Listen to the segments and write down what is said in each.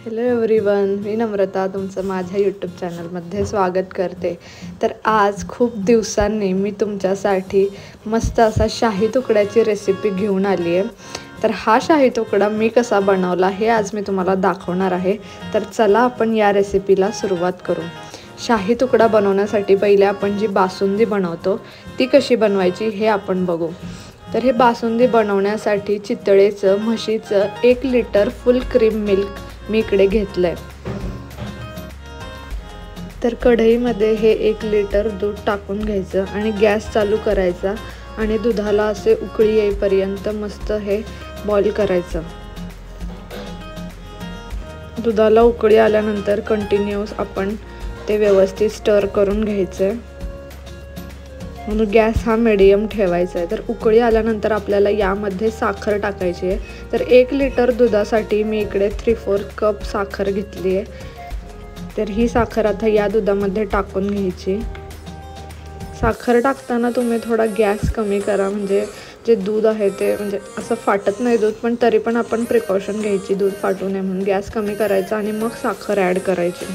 Hello everyone, मी नम्रता तुमचं माझ्या YouTube चॅनलमध्ये स्वागत करते। तर आज खूप दिवसांनी मी तुमच्यासाठी मस्त असा शाही तुकड्याची रेसिपी घेऊन आली आहे। तर हा शाही तुकडा मी कसा बनवला हे आज मी तुम्हाला दाखवणार आहे। तर चला आपण या रेसिपीला सुरुवात करू। शाही तुकडा बनवण्यासाठी पहिले आपण जी बासुंदी बनवतो ती कशी बनवायची हे आपण बघू। तर हे बासुंदी बनवण्यासाठी चितळेचं म्हशीचं 1 लिटर फुल क्रीम मिल्क मी इकडे घेतलंय। तर कढईमध्ये हे 1 लिटर दूध टाकून घ्यायचं आणि गॅस चालू करायचा आणि दुधाला असे उकळी येईपर्यंत मस्त हे बॉईल करायचं। दुधाला उकळी आल्यानंतर कंटिन्यूअस आपण ते व्यवस्थित स्टर करून घ्यायचं। म्हणून गॅस हा मीडियम ठेवायचा आहे। तर उकळी आल्यानंतर आपल्याला यामध्ये साखर टाकायची आहे। तर 1 लिटर दुधासाठी मी इकडे 3/4 कप साखर घेतली आहे। तर ही साखर आता या दुधामध्ये टाकून घ्यायची। साखर टाकताना तुम्ही थोडा गॅस कमी करा, म्हणजे जे दूध आहे ते म्हणजे असं फाटत नाही दूध, पण तरी पण आपण प्रिकॉशन घ्यायची दूध फाटू नये म्हणून। गॅस कमी करायचा आणि मग साखर ॲड करायची।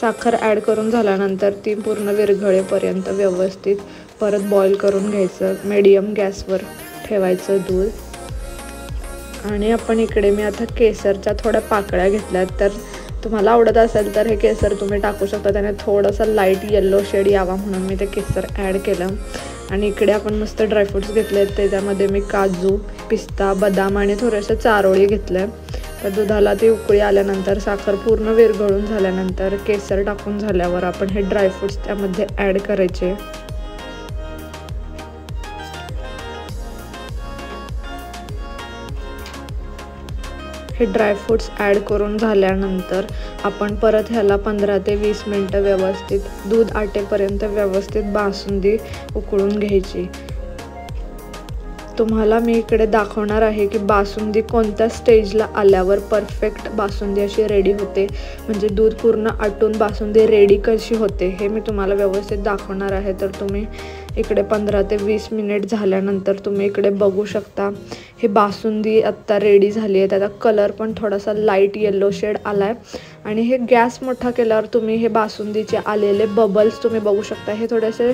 साखर ॲड करून झाल्यानंतर ती पूर्ण विरघळेपर्यंत व्यवस्थित परत बॉईल करून घ्यायचं। मीडियम गॅसवर ठेवायचं दूध। आणि आपण इकडे मी आता केसरच्या थोड्या पाकळ्या घेतल्यात। तर तुम्हाला आवडत असेल तर हे केसर तुम्ही टाकू शकता, त्याने थोडासा लाईट येलो शेड यावा म्हणून मी ते केसर ॲड केलं। आणि इकडे आपण मस्त ड्रायफ्रूट्स घेतले, त्याच्यामध्ये मी काजू, पिस्ता, बदाम आणि थोडेसे चारोळी घेतले। तर दुधाला ती उकळी आल्यानंतर साखर पूर्ण विरघळून झाल्यानंतर केसर टाकून झाल्यावर आपण हे ड्रायफ्रूट्स त्यामध्ये ॲड करायचे। हे ड्रायफ्रूट्स ॲड करून झाल्यानंतर आपण परत ह्याला 15 ते 20 मिनिटं व्यवस्थित दूध आटेपर्यंत व्यवस्थित बासुंदी उकळून घ्यायची। तुम्हाला मी इकडे दाखवणार आहे की बासुंदी कोणत्या स्टेजला आल्यावर परफेक्ट बासुंदी अशी रेडी होते, म्हणजे दूध पूर्ण आटून बासुंदी रेडी कशी होते हे मी तुम्हाला व्यवस्थित दाखवणार आहे। तर तुम्ही इकडे 15 ते 20 मिनिट झाल्यानंतर तुम्ही इकडे बघू शकता हे बासुंदी आत्ता रेडी झाली आहे। त्याचा कलर पण थोडासा लाईट येलो शेड आला आहे। आणि हे गॅस मोठा केल्यावर तुम्ही हे बासुंदीचे आलेले बबल्स तुम्ही बघू शकता, हे थोडेसे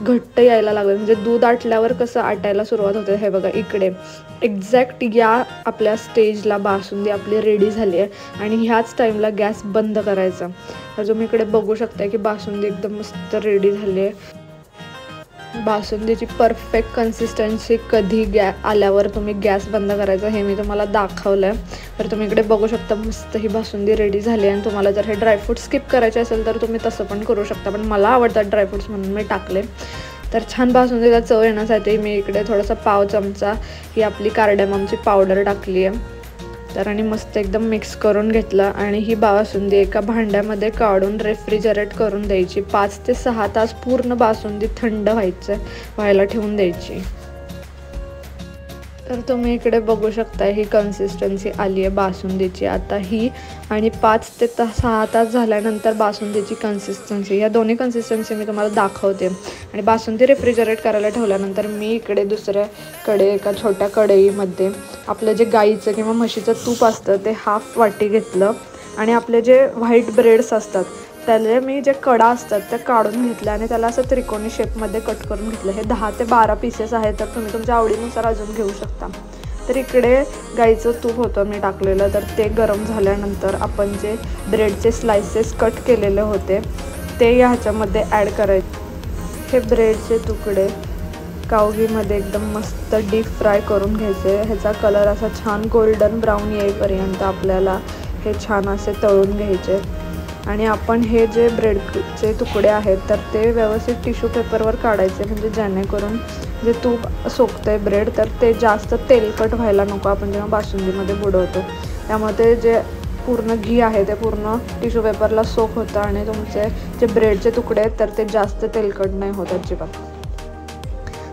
घट्ट यायला लागले, म्हणजे दूध आटल्यावर कसं आटायला सुरुवात होते हे बघा इकडे। एक्झॅक्ट या आपल्या स्टेजला बासुंदी आपली रेडी झाली आहे आणि ह्याच टाईमला गॅस बंद करायचा। तर तुम्ही इकडे बघू शकता की बासुंदी एकदम मस्त रेडी झाली आहे। बासुंदीची परफेक्ट कन्सिस्टन्सी कधी आल्यावर तुम्ही गॅस बंद करायचा हे मी तुम्हाला दाखवलं आहे। तर तुम्ही इकडे बघू शकता मस्त ही बासुंदी रेडी झाली आहे। आणि तुम्हाला जर हे ड्रायफ्रूट स्किप करायचे असेल तर तुम्ही तसं पण करू शकता, पण मला आवडतात ड्रायफ्रूट्स म्हणून मी टाकले। तर छान बासुंदीला चव येण्यासाठी मी इकडे थोडासा पाव चमचा ही आपली कार्डेममची पावडर टाकली आहे। तर आणि मस्त एकदम मिक्स करून घेतलं आणि ही बासुंदी एका भांड्यामध्ये काढून रेफ्रिजरेट करून द्यायची। 5 ते 6 तास पूर्ण बासुंदी थंड व्हायला ठेवून द्यायची। तर तुम्ही इकडे बघू शकता ही कन्सिस्टन्सी आली आहे बासुंदीची आता ही। आणि 5 ते 6 तास झाल्यानंतर बासुंदीची कन्सिस्टन्सी, या दोन्ही कन्सिस्टन्सी मी तुम्हाला दाखवते। आणि बासुंदी रेफ्रिजरेट करायला ठेवल्यानंतर मी इकडे दुसऱ्याकडे एका छोट्या कढईमध्ये आपलं जे गाईचं किंवा म्हशीचं तूप असतं ते 1/2 वाटी घेतलं। आणि आपले जे व्हाईट ब्रेड्स असतात त्याला मी जे कडा असतात त्या काढून घेतल्या आणि त्याला असं त्रिकोणी शेपमध्ये कट करून घेतलं। हे 10 ते 12 पीसेस आहेत, तर तुम्ही तुमच्या आवडीनुसार अजून घेऊ शकता। तर इकडे गाईचं तूप होतं मी टाकलेलं, तर ते गरम झाल्यानंतर आपण जे ब्रेडचे स्लायसेस कट केलेले होते ते ह्याच्यामध्ये ॲड करायचे। हे ब्रेडचे तुकडे कावगीमध्ये एकदम मस्त डीप फ्राय करून घ्यायचे। ह्याचा कलर असा छान गोल्डन ब्राऊन येईपर्यंत आपल्याला हे छान असे तळून घ्यायचे। आणि आपण हे जे ब्रेडचे तुकडे आहेत तर ते व्यवस्थित टिश्यू पेपरवर काढायचे, म्हणजे जेणेकरून जे तूप सोकतंय ब्रेड तर ते जास्त तेलकट व्हायला नको आपण जेव्हा बासुंदीमध्ये बुडवतो। त्यामुळे जे पूर्ण घी आहे ते पूर्ण टिश्यू पेपरला सोक होतं आणि तुमचे जे ब्रेडचे तुकडे आहेत तर ते जास्त तेलकट नाही होत अजिबात।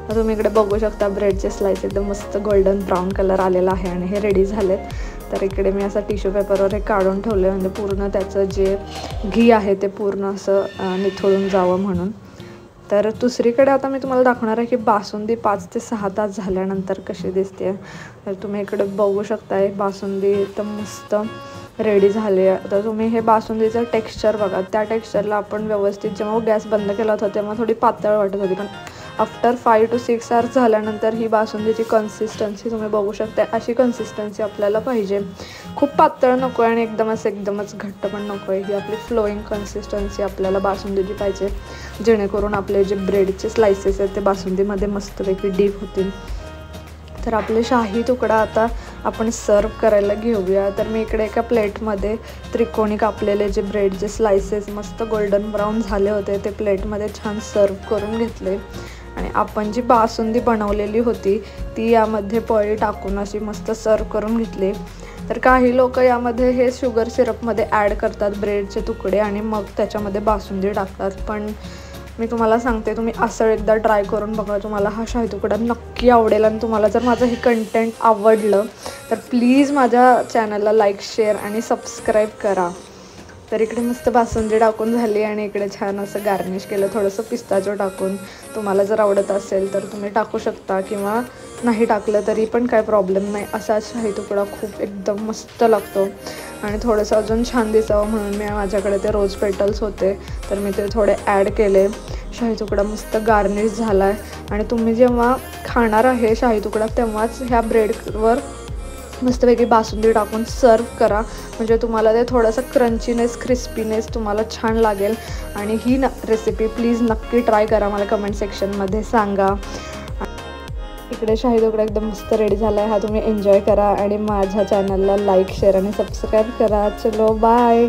तर तुम्ही इकडे बघू शकता ब्रेडचे स्लाइस एकदम मस्त गोल्डन ब्राऊन कलर आलेला आहे आणि हे रेडी झालेत। तर इकडे मी असं टिश्यू पेपरवर हे काढून ठेवले, म्हणजे पूर्ण त्याचं जे घी आहे ते पूर्ण असं निथळून जावं म्हणून। तर दुसरीकडे आता मी तुम्हाला दाखवणार आहे की बासुंदी 5 ते 6 तास झाल्यानंतर कशी दिसते. तर तुम्ही इकडे बघू शकताय बासुंदी एकदम मस्त रेडी झाली आहे. आता तुम्ही हे बासुंदीचं टेक्स्चर बघा. त्या टेक्स्चरला आपण व्यवस्थित जेव्हा गॅस बंद केला होता तेव्हा थोडी पातळ वाटत होती, पण आफ्टर 5 to 6 आवर्स झाल्यानंतर ही बासुंदीची कन्सिस्टन्सी तुम्ही बघू शकता. अशी कन्सिस्टन्सी आपल्याला पाहिजे. खूप पातळ नको आहे आणि एकदमच घट्ट पण नको आहे. ही आपली फ्लोईंग कन्सिस्टन्सी आपल्याला बासुंदीची पाहिजे, जेणेकरून आपले जे ब्रेडचे स्लायसेस आहेत ते बासुंदीमध्ये मस्तपैकी डीप होतील. तर आपले शाही तुकडा आता आपण सर्व करायला घेऊया. तर मी इकडे एका प्लेटमध्ये त्रिकोणी कापलेले जे ब्रेडचे स्लायसेस मस्त गोल्डन ब्राऊन झाले होते ते प्लेटमध्ये छान सर्व करून घेतले. आणि आपण जी बासुंदी बनवलेली होती ती यामध्ये पळी टाकून अशी मस्त सर्व करून घेतली. तर काही लोक यामध्ये हे शुगर सिरपमध्ये ॲड करतात ब्रेडचे तुकडे आणि मग त्याच्यामध्ये बासुंदी टाकतात. पण मी तुम्हाला सांगते, तुम्ही असं एकदा ट्राय करून बघा. तुम्हाला हा शाही तुकडा नक्की आवडेल. आणि तुम्हाला जर माझं हे कंटेंट आवडलं तर प्लीज माझ्या चॅनलला लाईक, शेअर आणि सबस्क्राईब करा. तर इकडे मस्त बासुंदी टाकून झाली आणि इकडे छान असं गार्निश केलं थोडंसं पिस्ताचो टाकून. तुम्हाला जर आवडत असेल तर तुम्ही टाकू शकता किंवा नाही टाकलं तरी पण काय प्रॉब्लेम नाही. असा शाही तुकडा खूप एकदम मस्त लागतो. आणि थोडंसं अजून छान दिसावं म्हणून मी माझ्याकडे ते रोज पेटल्स होते तर मी ते थोडे ॲड केले. शाही तुकडा मस्त गार्निश झाला आहे. आणि तुम्ही जेव्हा खाणार आहे शाही तुकडा तेव्हाच ह्या ब्रेडवर मस्तपैकी बासुंदी टाकून सर्व करा, म्हणजे तुम्हाला ते थोडंसं क्रंचीनेस, क्रिस्पीनेस तुम्हाला छान लागेल. आणि ही रेसिपी प्लीज नक्की ट्राय करा, मला कमेंट सेक्शनमध्ये सांगा. इकडे शाही तुकडा एकदम मस्त रेडी झाला आहे. हा तुम्ही एन्जॉय करा आणि माझ्या चॅनलला लाईक, शेअर आणि सबस्क्राईब करा. चलो बाय.